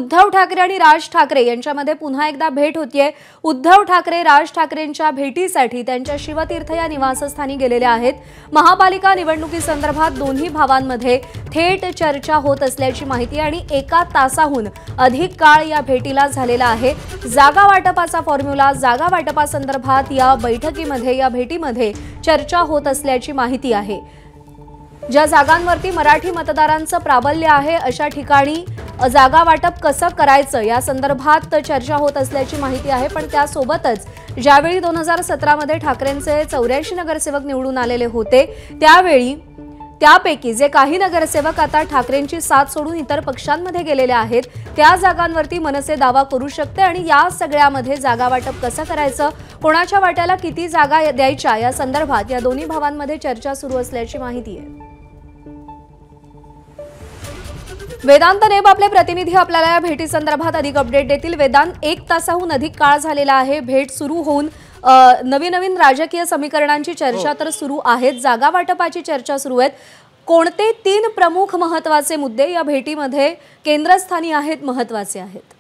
उद्धव ठाकरे आणि राज ठाकरे यांच्यामध्ये पुन्हा एकदा भेट होतीये। उद्धव ठाकरे राज ठाकरेंच्या भेटीसाठी त्यांच्या शिवतीर्थ या निवासस्थानी गेलेले आहेत। महापालिका निवडणुकीसंदर्भात दोन्ही भावांमध्ये थेट चर्चा होत असल्याची माहिती आणि एका तासाहून अधिक काळ या भेटीला झालेला आहे। जागा वाटपाचा फॉर्म्युला, जागा वाटपासंदर्भात या बैठकीमध्ये या भेटीमध्ये चर्चा होत असल्याची माहिती आहे। ज्या जागांवरती मराठी मतदारांचं प्राबल्य आहे अशा ठिकाणी जागा वाटप कसं करायचं या संदर्भात चर्चा होत असल्याची माहिती आहे। पण त्यासोबतच ज्यावेळी 2017 मध्ये ठाकरेंचे 84 नगरसेवक निवडून आलेले होते त्यावेळी त्यापैकी जे काही नगरसेवक आता ठाकरेंची साथ सोडून इतर पक्षांमध्ये गेलेले आहेत त्या जागांवरती मनसे दावा करू शकते आणि या सगळ्यामध्ये जागा वाटप कसं करायचं, कोणाच्या वाट्याला किती जागा द्यायच्या या संदर्भात या दोन्ही भावांमध्ये चर्चा सुरू असल्याची माहिती आहे। वेदांत नेब आपले प्रतिनिधी आपल्याला या भेटी संदर्भात अधिक अपडेट देतील। वेदांत, एक तासाहून अधिक काळ झालेला आहे भेट सुरू होऊन, नवीन नवीन राजकीय समीकरणांची चर्चा तर सुरू आहेत, जागा वाटपाची चर्चा सुरू आहेत। कोणते 3 प्रमुख महत्त्वाचे मुद्दे या भेटीमध्ये केंद्रस्थानी आहेत, महत्त्वाचे आहेत?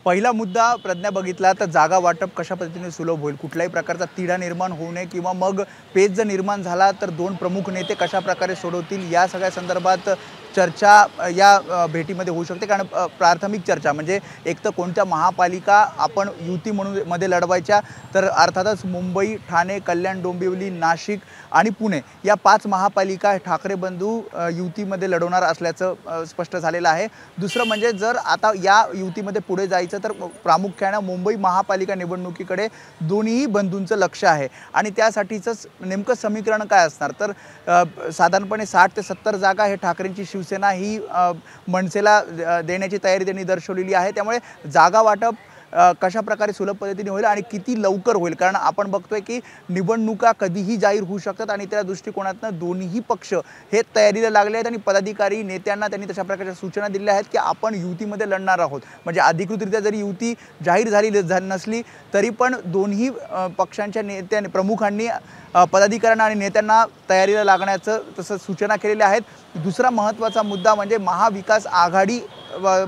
पहिला मुद्दा प्रज्ञा बघितला तर जागा वाटप कशा पद्धतीने सुलभ होईल, कुठल्याही प्रकारचा तिढा निर्माण होऊ नये किंवा मग पेच जर निर्माण झाला तर 2 प्रमुख नेते कशा प्रकारे सोडवतील या सगळ्या संदर्भात चर्चा या भेटीमध्ये होऊ शकते। कारण प्राथमिक चर्चा म्हणजे एक तर कोणत्या महापालिका आपण युती म्हणून मध्ये लढवायच्या, तर अर्थातच मुंबई, ठाणे, कल्याण, डोंबिवली, नाशिक आणि पुणे या 5 महापालिका ठाकरे बंधू युतीमध्ये लढवणार असल्याचं स्पष्ट झालेलं आहे। दुसरं म्हणजे जर आता या युतीमध्ये पुढे जायचं तर प्रामुख्याने मुंबई महापालिका निवडणुकीकडे दोन्ही बंधूंचं लक्ष आहे आणि त्यासाठीच नेमकं समीकरण काय असणार, तर साधारणपणे 60 ते 70 जागा हे ठाकरेंची शिवसेना ही मनसेला देण्याची तयारी त्यांनी दर्शवलेली आहे। त्यामुळे जागा वाटप कशा प्रकारे सुलभ पद्धतीने होईल आणि किती लवकर होईल, कारण आपण बघतोय की निवडणुका कधीही जाहीर होऊ शकतात आणि त्या दृष्टिकोनातून दोन्ही पक्ष हे तयारीला लागले आहेत आणि पदाधिकारी नेत्यांना त्यांनी तशा प्रकारच्या सूचना दिल्या आहेत की आपण युतीमध्ये लढणार आहोत। म्हणजे अधिकृतरित्या जरी युती जाहीर झाली नसली तरी पण दोन्ही पक्षांच्या नेत्यांनी प्रमुखांनी पदाधिकाऱ्यांना आणि नेत्यांना तयारीला लागण्याचं तसं सूचना केलेल्या आहेत। दुसरा महत्त्वाचा मुद्दा म्हणजे महाविकास आघाडी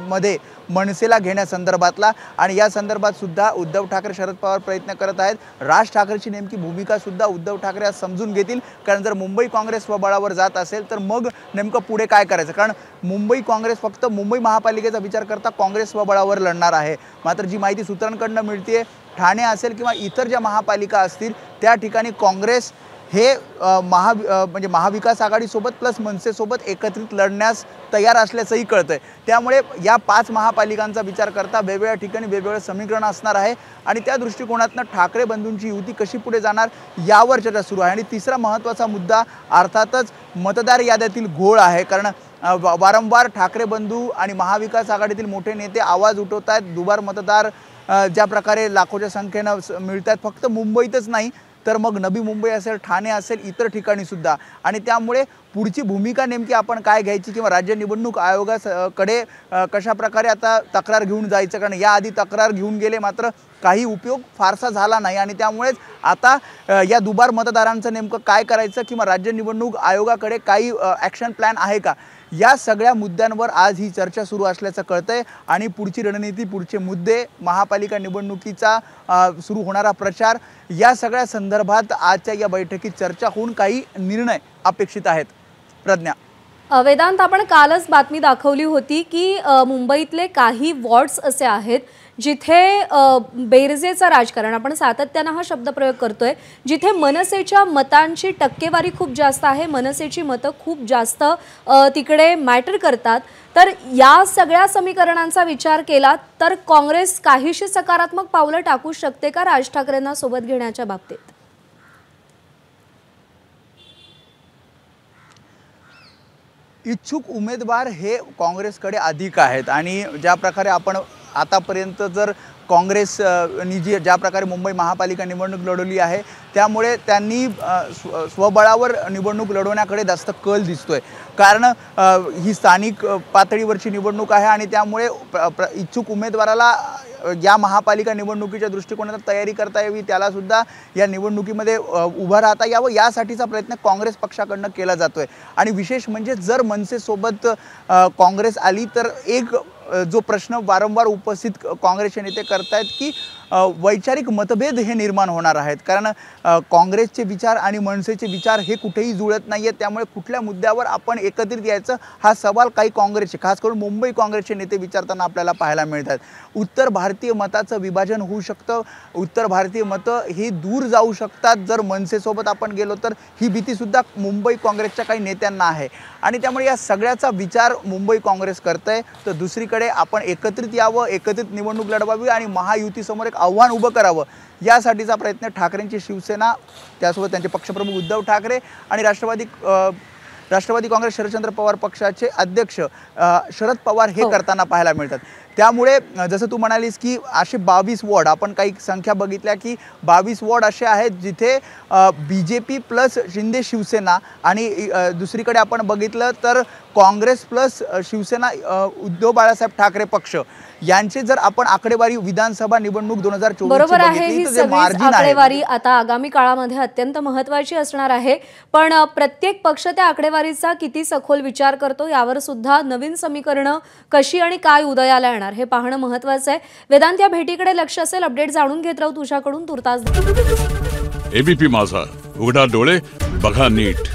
मध्ये मनसेला घेण्यासंदर्भातला आणि या संदर्भात सुद्धा उद्धव ठाकरे शरद पवार प्रयत्न करत आहेत। राज ठाकरेंची नेमकी भूमिका सुद्धा उद्धव ठाकरे आज समजून घेतील, कारण जर मुंबई काँग्रेस स्वबळावर जात असेल तर मग नेमकं पुढे काय करायचं, कारण मुंबई काँग्रेस फक्त मुंबई महापालिकेचा विचार करता काँग्रेस स्वबळावर लढणार आहे। मात्र जी माहिती सूत्रांकडून मिळते ठाणे असेल किंवा इतर ज्या महापालिका असतील त्या ठिकाणी काँग्रेस हे म्हणजे महाविकास आघाडीसोबत प्लस मनसेसोबत एकत्रित लढण्यास तयार असल्याचंही कळतंय। त्यामुळे या 5 महापालिकांचा विचार करता वेगवेगळ्या ठिकाणी वेगवेगळं समीकरण असणार आहे आणि त्या दृष्टिकोनातून ठाकरे बंधूंची युती कशी पुढे जाणार यावर चर्चा सुरू आहे। आणि तिसरा महत्त्वाचा मुद्दा अर्थातच मतदार याद्यातील घोळ आहे, कारण वारंवार ठाकरे बंधू आणि महाविकास आघाडीतील मोठे नेते आवाज उठवत आहेत। दुबार मतदार ज्या प्रकारे लाखोच्या संख्येनं मिळतात फक्त मुंबईतच नाही तर मग नवी मुंबई असेल, ठाणे असेल, इतर ठिकाणी सुद्धा, आणि त्यामुळे पुढची भूमिका नेमकी आपण काय घ्यायची किंवा राज्य निवडणूक आयोगाकडे कशा प्रकारे आता तक्रार घेऊन जायचं, कारण याआधी तक्रार घेऊन गेले मात्र काही उपयोग फारसा झाला नाही आणि त्यामुळेच आता या दुबार मतदारांचं नेमकं काय करायचं किंवा राज्य निवडणूक आयोगाकडे काही ॲक्शन प्लॅन आहे का, या सगळ्या मुद्द्यांवर आज ही चर्चा सुरू असल्याचं कळतंय। आणि पुढची रणनीती, पुढचे मुद्दे, महापालिका निवडणुकीचा सुरू होणारा प्रचार या सगळ्या संदर्भात आजच्या या बैठकीत चर्चा होऊन काही निर्णय अपेक्षित आहेत। प्रज्ञा, वेदांत, आपण कालच बातमी दाखवली होती की मुंबईतले काही वॉर्ड्स असे आहेत जिथे बेरजेचं राजकारण, आपण सातत्यानं हा शब्द प्रयोग करतोय, जिथे मनसेच्या मतांची टक्केवारी खूप जास्त आहे, मनसेची मतं खूप जास्त तिकडे मॅटर करतात। तर या सगळ्या समीकरणांचा विचार केला तर काँग्रेस काहीशी सकारात्मक पावलं टाकू शकते का राज ठाकरेंना सोबत घेण्याच्या बाबतीत? इच्छुक उमेदवार हे काँग्रेसकडे अधिक आहेत आणि ज्या प्रकारे आपण आतापर्यंत जर काँग्रेसनी ज्या प्रकारे मुंबई महापालिका निवडणूक लढवली आहे त्यामुळे त्यांनी स्वबळावर निवडणूक लढवण्याकडे जास्त कल दिसतोय, कारण ही स्थानिक पातळीवरची निवडणूक आहे आणि त्यामुळे इच्छुक उमेदवाराला या महापालिका निवडणुकीच्या दृष्टिकोनातून तयारी करता यावी, त्याला सुद्धा या निवडणुकीमध्ये उभं राहता यावं यासाठीचा प्रयत्न काँग्रेस पक्षाकडनं केला जातोय। आणि विशेष म्हणजे जर मनसेसोबत काँग्रेस आली तर एक जो प्रश्न वारंवार उपस्थित काँग्रेसचे नेते करतायत की वैचारिक मतभेद हे निर्माण होणार आहेत, कारण काँग्रेसचे विचार आणि मनसेचे विचार हे कुठेही जुळत नाही आहेत। त्यामुळे कुठल्या मुद्द्यावर आपण एकत्रित यायचं हा सवाल काही काँग्रेसचे, खास करून मुंबई काँग्रेसचे नेते विचारताना आपल्याला पाहायला मिळतात। उत्तर भारतीय मताचं विभाजन होऊ शकतं, उत्तर भारतीय मतं ही दूर जाऊ शकतात जर मनसेसोबत आपण गेलो तर, ही भीतीसुद्धा मुंबई काँग्रेसच्या काही नेत्यांना आहे। आणि त्यामुळे या सगळ्याचा विचार मुंबई काँग्रेस करतंय, तर दुसरीकडे आपण एकत्रित यावं, एकत्रित निवडणूक लढवावी आणि महायुतीसमोर एक आव्हान उभं करावं यासाठीचा प्रयत्न ठाकरेंची शिवसेना, त्यासोबत त्यांचे पक्षप्रमुख उद्धव ठाकरे आणि राष्ट्रवादी काँग्रेस शरदचंद्र पवार पक्षाचे अध्यक्ष शरद पवार हे करताना पाहायला मिळतात। त्यामुळे जसं तू म्हणालीस की असे 22 वॉर्ड, आपण काही संख्या बघितल्या की 22 वॉर्ड असे आहेत जिथे BJP प्लस शिंदे शिवसेना आणि दुसरीकडे आपण बघितलं तर काँग्रेस प्लस शिवसेना उद्धव बाळासाहेब ठाकरे पक्ष यांचे जर आपण आकडेवारी विधानसभा निवडणूक 2024 बरोबर आहे, ही सगळी आकडेवारी आता आगामी काळामध्ये अत्यंत महत्त्वाची असणार आहे। पण प्रत्येक पक्ष त्या आकडेवारीचा किती सखोल विचार करतो यावर सुद्धा नवीन समीकरणं कशी आणि काय उदयाला येणार हे पाहणं महत्त्वाचं आहे। वेदांत, या भेटीकडे लक्ष असेल, अपडेट जाणून घेत राहू तुझ्याकडून तुर्तास। एबीपी माझा, उघडा डोळे बघा नीट।